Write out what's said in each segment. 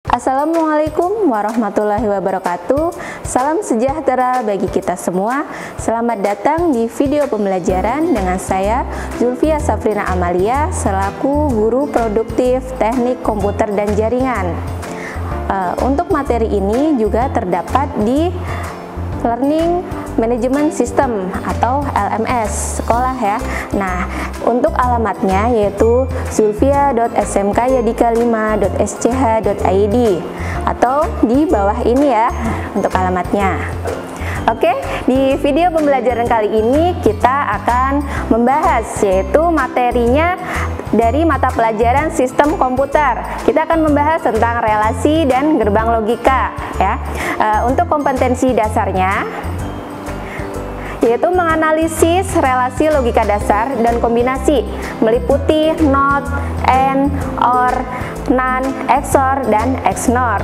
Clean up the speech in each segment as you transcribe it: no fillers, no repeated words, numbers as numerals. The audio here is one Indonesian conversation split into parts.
Assalamualaikum warahmatullahi wabarakatuh. Salam sejahtera bagi kita semua. Selamat datang di video pembelajaran dengan saya Zulfia Safrina Amalia selaku guru produktif Teknik Komputer dan Jaringan. Untuk materi ini juga terdapat di Learning Management System atau LMS sekolah ya. Nah, untuk alamatnya yaitu zulfia.smkyadika5.sch.id atau di bawah ini ya untuk alamatnya. Oke, di video pembelajaran kali ini kita akan membahas yaitu materinya dari mata pelajaran sistem komputer. Kita akan membahas tentang relasi dan gerbang logika ya. Untuk kompetensi dasarnya yaitu menganalisis relasi logika dasar dan kombinasi meliputi NOT, AND, OR, NAND, XOR, dan XNOR.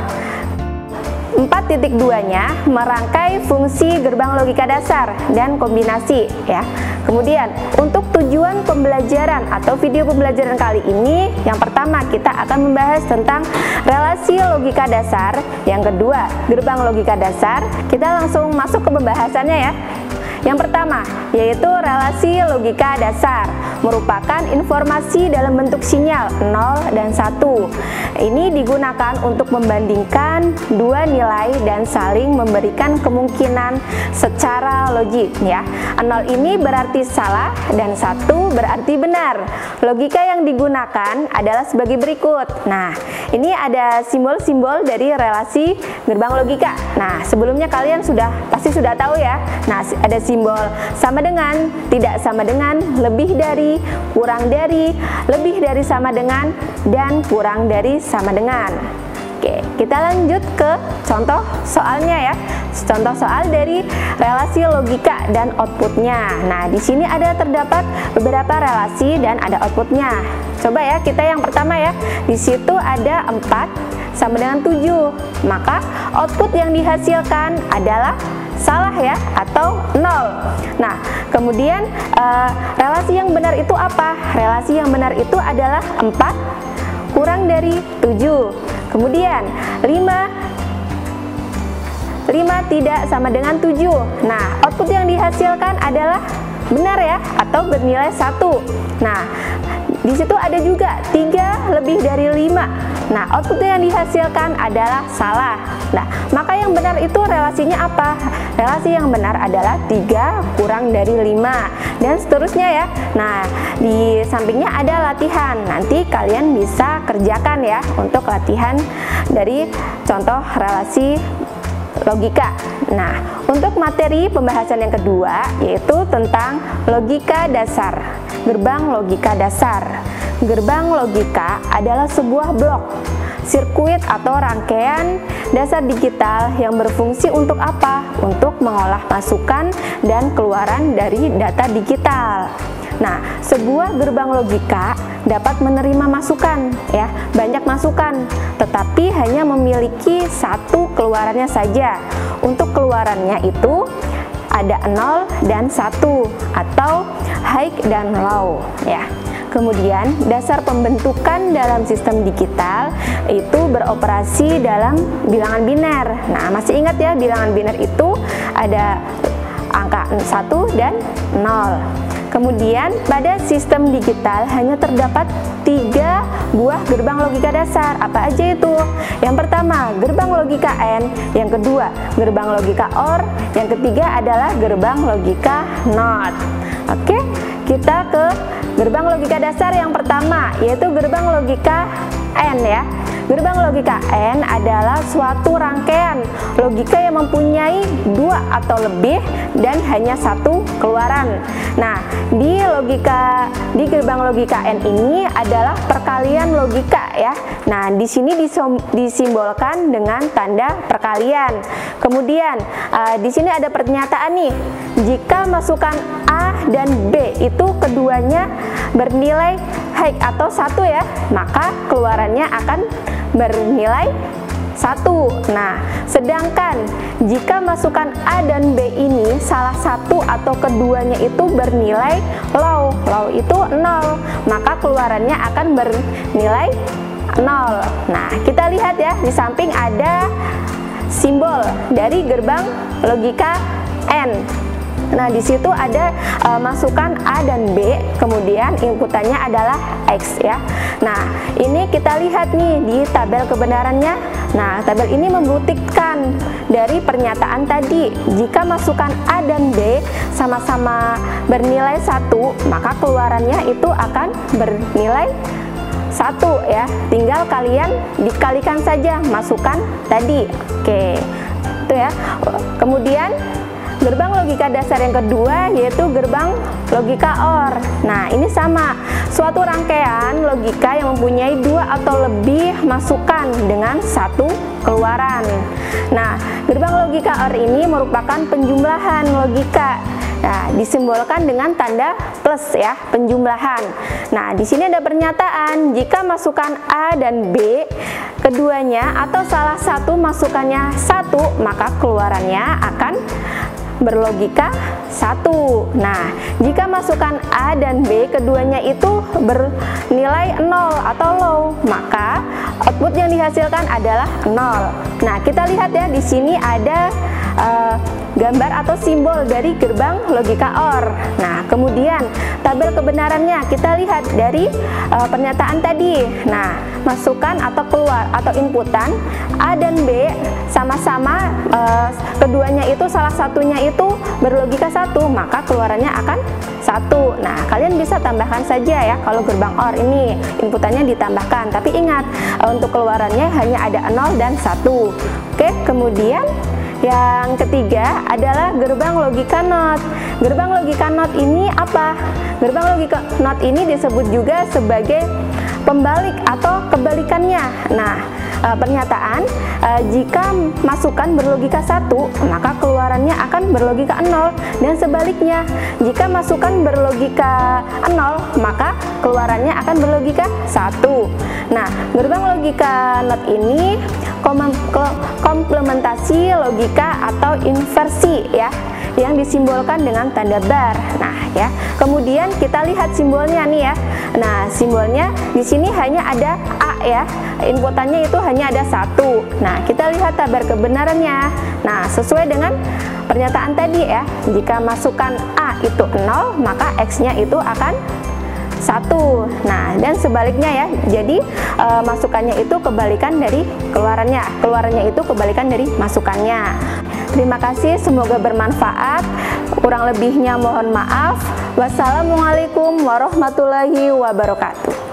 4.2-nya merangkai fungsi gerbang logika dasar dan kombinasi ya. Kemudian untuk tujuan pembelajaran atau video pembelajaran kali ini, yang pertama kita akan membahas tentang relasi logika dasar, yang kedua gerbang logika dasar. Kita langsung masuk ke pembahasannya ya. Yang pertama yaitu relasi logika dasar, merupakan informasi dalam bentuk sinyal 0 dan 1. Ini digunakan untuk membandingkan dua nilai dan saling memberikan kemungkinan secara logik ya. 0 ini berarti salah dan 1 berarti benar. Logika yang digunakan adalah sebagai berikut. Nah, ini ada simbol-simbol dari relasi gerbang logika. Nah, sebelumnya kalian pasti sudah tahu ya. Nah, ada simbol sama dengan, tidak sama dengan, lebih dari, kurang dari, lebih dari sama dengan, dan kurang dari sama dengan. Oke, kita lanjut ke contoh soalnya ya. Contoh soal dari relasi logika dan outputnya. Nah, di sini terdapat beberapa relasi dan ada outputnya. Coba ya, kita yang pertama ya. Di situ ada 4 sama dengan 7. Maka output yang dihasilkan adalah salah ya, atau 0. Nah, kemudian relasi yang benar itu apa? Relasi yang benar itu adalah 4 kurang dari 7. Kemudian 5 tidak sama dengan 7. Nah, output yang dihasilkan adalah benar ya, atau bernilai 1. Nah, di situ ada juga 3 lebih dari 5. Nah, output yang dihasilkan adalah salah. Nah, maka yang benar itu relasinya apa? Relasi yang benar adalah 3 kurang dari 5 dan seterusnya ya. Nah, di sampingnya ada latihan. Nanti kalian bisa kerjakan ya untuk latihan dari contoh relasi logika. Nah, untuk materi pembahasan yang kedua yaitu tentang logika dasar, gerbang logika dasar. Gerbang logika adalah sebuah blok, sirkuit atau rangkaian dasar digital yang berfungsi untuk apa? Untuk mengolah masukan dan keluaran dari data digital. Nah, sebuah gerbang logika dapat menerima masukan ya, banyak masukan, tetapi hanya memiliki satu keluarannya saja. Untuk keluarannya itu ada 0 dan 1 atau high dan low ya. Kemudian dasar pembentukan dalam sistem digital itu beroperasi dalam bilangan biner. Nah, masih ingat ya, bilangan biner itu ada angka 1 dan 0. Kemudian pada sistem digital hanya terdapat 3 buah gerbang logika dasar. Apa aja itu? Yang pertama gerbang logika AND, yang kedua gerbang logika OR, yang ketiga adalah gerbang logika NOT. Oke, kita ke gerbang logika dasar yang pertama yaitu gerbang logika AND ya. Gerbang logika AND adalah suatu rangkaian logika yang mempunyai 2 atau lebih dan hanya 1 keluaran. Nah, di gerbang logika AND ini adalah perkalian logika ya. Nah, di sini disimbolkan dengan tanda perkalian. Kemudian di sini ada pernyataan nih, jika masukan A dan B itu keduanya bernilai high atau 1 ya, maka keluarannya akan bernilai 1. Nah, sedangkan jika masukan A dan B ini salah satu atau keduanya itu bernilai low itu 0, maka keluarannya akan bernilai 0. Nah, kita lihat ya, di samping ada simbol dari gerbang logika AND. Nah, di situ ada masukan A dan B, kemudian inputannya adalah X ya. Nah, ini kita lihat nih di tabel kebenarannya. Nah, tabel ini membuktikan dari pernyataan tadi, jika masukan A dan B sama-sama bernilai 1, maka keluarannya itu akan bernilai 1 ya. Tinggal kalian dikalikan saja masukan tadi. Oke, itu ya. Kemudian gerbang logika dasar yang kedua yaitu gerbang logika OR. Nah, ini sama, suatu rangkaian logika yang mempunyai 2 atau lebih masukan dengan 1 keluaran. Nah, gerbang logika OR ini merupakan penjumlahan logika. Nah, disimbolkan dengan tanda plus ya, penjumlahan. Nah, di sini ada pernyataan, jika masukan A dan B keduanya atau salah satu masukannya 1, maka keluarannya akan berlogika 1. Nah, jika masukan A dan B keduanya itu bernilai 0 atau low, maka output yang dihasilkan adalah 0. Nah, kita lihat ya, di sini ada gambar atau simbol dari gerbang logika OR. Nah, kemudian tabel kebenarannya kita lihat dari pernyataan tadi. Nah, masukan atau keluar atau inputan A dan B sama-sama keduanya itu salah satunya itu berlogika 1, maka keluarannya akan 1. Nah, kalian bisa tambahkan saja ya, kalau gerbang OR ini inputannya ditambahkan, tapi ingat untuk keluarannya hanya ada 0 dan 1. Oke, kemudian yang ketiga adalah gerbang logika NOT. Gerbang logika NOT ini apa? Gerbang logika NOT ini disebut juga sebagai pembalik atau kebalikannya. Nah, pernyataan jika masukan berlogika 1, maka keluarannya akan berlogika 0, dan sebaliknya, jika masukan berlogika 0, maka keluarannya akan berlogika 1. Nah, gerbang logika NOT ini komplementasi logika atau inversi ya, yang disimbolkan dengan tanda bar. Nah, ya. Kemudian kita lihat simbolnya nih ya. Nah, simbolnya di sini hanya ada A ya. Inputannya itu hanya ada 1. Nah, kita lihat tabel kebenarannya. Nah, sesuai dengan pernyataan tadi ya. Jika masukan A itu 0, maka X-nya itu akan 1. Nah, dan sebaliknya ya. Jadi masukannya itu kebalikan dari keluarannya. Keluarannya itu kebalikan dari masukannya. Terima kasih, semoga bermanfaat. Kurang lebihnya mohon maaf. Wassalamualaikum warahmatullahi wabarakatuh.